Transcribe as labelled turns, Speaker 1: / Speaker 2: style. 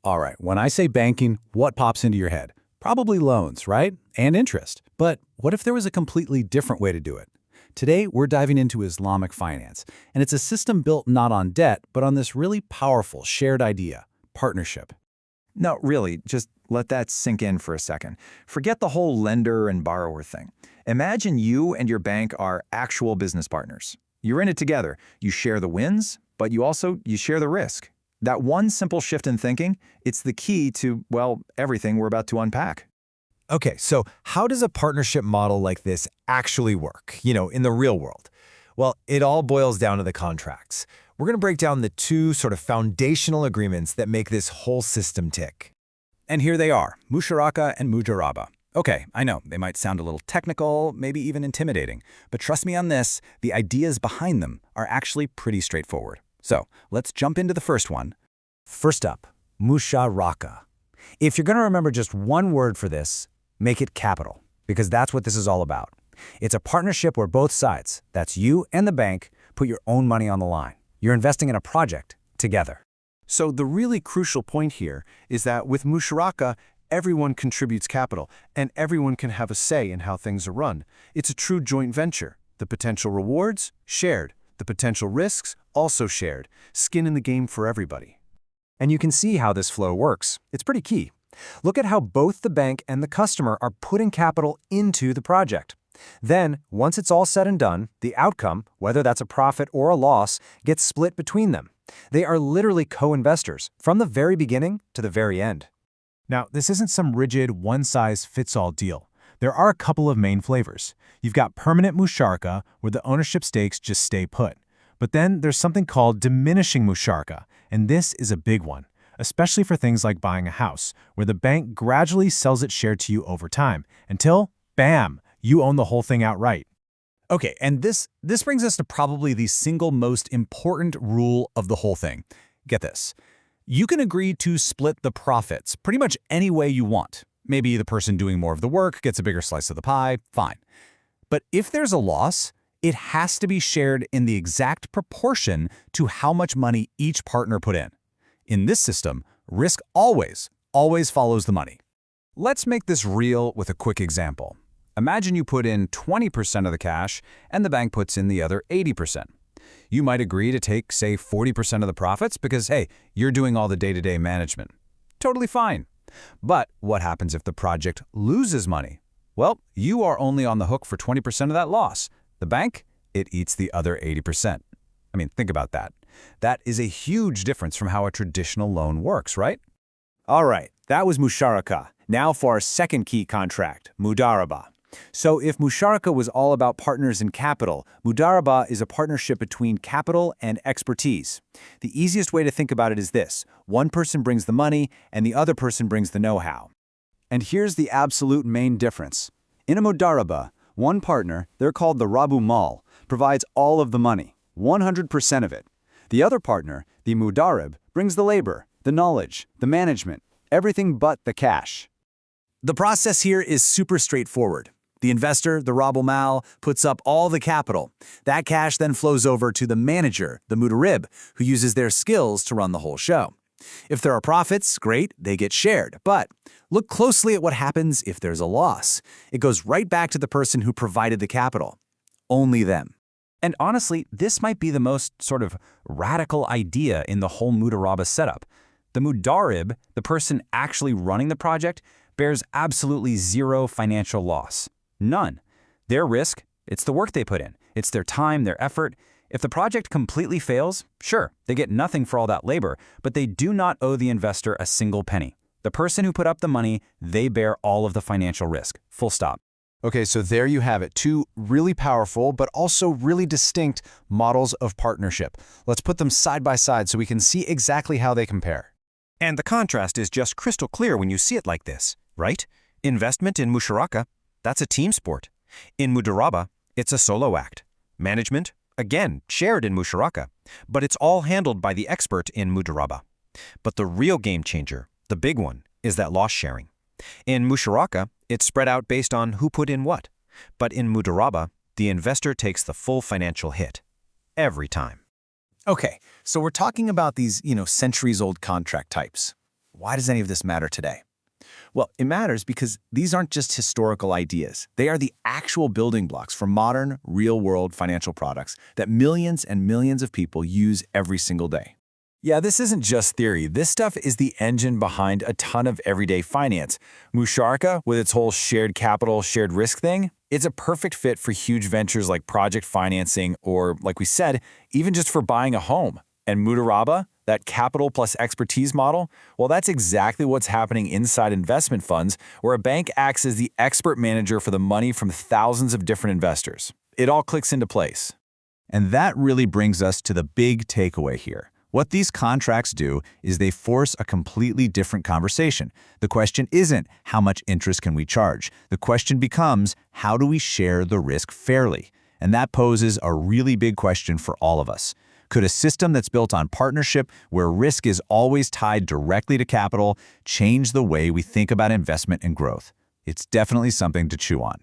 Speaker 1: All right, when I say banking, what pops into your head? Probably loans, right? And interest. But what if there was a completely different way to do it? Today, we're diving into Islamic finance, and it's a system built not on debt, but on this really powerful shared idea, partnership.
Speaker 2: No, really, just let that sink in for a second. Forget the whole lender and borrower thing. Imagine you and your bank are actual business partners. You're in it together. You share the wins, but you share the risk. That one simple shift in thinking, it's the key to, well, everything we're about to unpack.
Speaker 3: Okay, so how does a partnership model like this actually work, in the real world? Well, it all boils down to the contracts. We're going to break down the two sort of foundational agreements that make this whole system tick.
Speaker 1: And here they are, Musharaka and Mudaraba. Okay, I know, they might sound a little technical, maybe even intimidating, but trust me on this, the ideas behind them are actually pretty straightforward. So, let's jump into the first one.
Speaker 3: First up, Musharaka. If you're going to remember just one word for this, make it capital, because that's what this is all about. It's a partnership where both sides, that's you and the bank, put your own money on the line. You're investing in a project together.
Speaker 4: So the really crucial point here is that with Musharaka, everyone contributes capital, and everyone can have a say in how things are run. It's a true joint venture. The potential rewards, shared. The potential risks, also shared. Skin in the game for everybody.
Speaker 3: And you can see how this flow works. It's pretty key. Look at how both the bank and the customer are putting capital into the project. Then, once it's all said and done, the outcome, whether that's a profit or a loss, gets split between them. They are literally co-investors, from the very beginning to the very end.
Speaker 5: Now, this isn't some rigid, one-size-fits-all deal. There are a couple of main flavors. You've got permanent musharaka, where the ownership stakes just stay put. But then there's something called diminishing musharaka, and this is a big one, especially for things like buying a house, where the bank gradually sells its share to you over time, until, bam, you own the whole thing outright.
Speaker 1: Okay, and this brings us to probably the single most important rule of the whole thing. Get this. You can agree to split the profits pretty much any way you want. Maybe the person doing more of the work gets a bigger slice of the pie, fine. But if there's a loss, it has to be shared in the exact proportion to how much money each partner put in. In this system, risk always follows the money. Let's make this real with a quick example. Imagine you put in 20% of the cash and the bank puts in the other 80%. You might agree to take, say, 40% of the profits because, hey, you're doing all the day-to-day management. Totally fine. But what happens if the project loses money? Well, you are only on the hook for 20% of that loss. The bank, it eats the other 80%. I mean, think about that. That is a huge difference from how a traditional loan works, right?
Speaker 6: All right, that was Musharaka. Now for our second key contract, Mudaraba. So if Musharaka was all about partners in capital, Mudaraba is a partnership between capital and expertise. The easiest way to think about it is this. One person brings the money and the other person brings the know-how.
Speaker 1: And here's the absolute main difference. In a Mudaraba, one partner, they're called the Rabu Mal, provides all of the money, 100% of it. The other partner, the Mudarib, brings the labor, the knowledge, the management, everything but the cash. The process here is super straightforward. The investor, the Rabu Mal, puts up all the capital. That cash then flows over to the manager, the Mudarib, who uses their skills to run the whole show. If there are profits, great, they get shared. But look closely at what happens if there's a loss. It goes right back to the person who provided the capital. Only them. And honestly, this might be the most sort of radical idea in the whole Mudaraba setup. The Mudarib, the person actually running the project, bears absolutely zero financial loss. None. Their risk, it's the work they put in. It's their time, their effort. If the project completely fails, sure, they get nothing for all that labor, but they do not owe the investor a single penny. The person who put up the money, they bear all of the financial risk. Full stop.
Speaker 5: Okay, so there you have it. Two really powerful, but also really distinct models of partnership. Let's put them side by side so we can see exactly how they compare.
Speaker 7: And the contrast is just crystal clear when you see it like this, right? Investment in Musharaka, that's a team sport. In Mudaraba, it's a solo act. Management, again, shared in Musharaka, but it's all handled by the expert in Mudaraba. But the real game changer, the big one, is that loss sharing. In Musharaka, it's spread out based on who put in what. But in Mudaraba, the investor takes the full financial hit. Every time.
Speaker 1: Okay, so we're talking about these, centuries-old contract types.
Speaker 2: Why does any of this matter today? Well, it matters because these aren't just historical ideas. They are the actual building blocks for modern, real-world financial products that millions and millions of people use every single day.
Speaker 6: Yeah, this isn't just theory. This stuff is the engine behind a ton of everyday finance. Musharaka, with its whole shared capital, shared risk thing, it's a perfect fit for huge ventures like project financing or, like we said, even just for buying a home. And Mudaraba, that capital plus expertise model, well, that's exactly what's happening inside investment funds, where a bank acts as the expert manager for the money from thousands of different investors. It all clicks into place.
Speaker 1: And that really brings us to the big takeaway here. What these contracts do is they force a completely different conversation. The question isn't how much interest can we charge. The question becomes, how do we share the risk fairly? And that poses a really big question for all of us. Could a system that's built on partnership, where risk is always tied directly to capital, change the way we think about investment and growth? It's definitely something to chew on.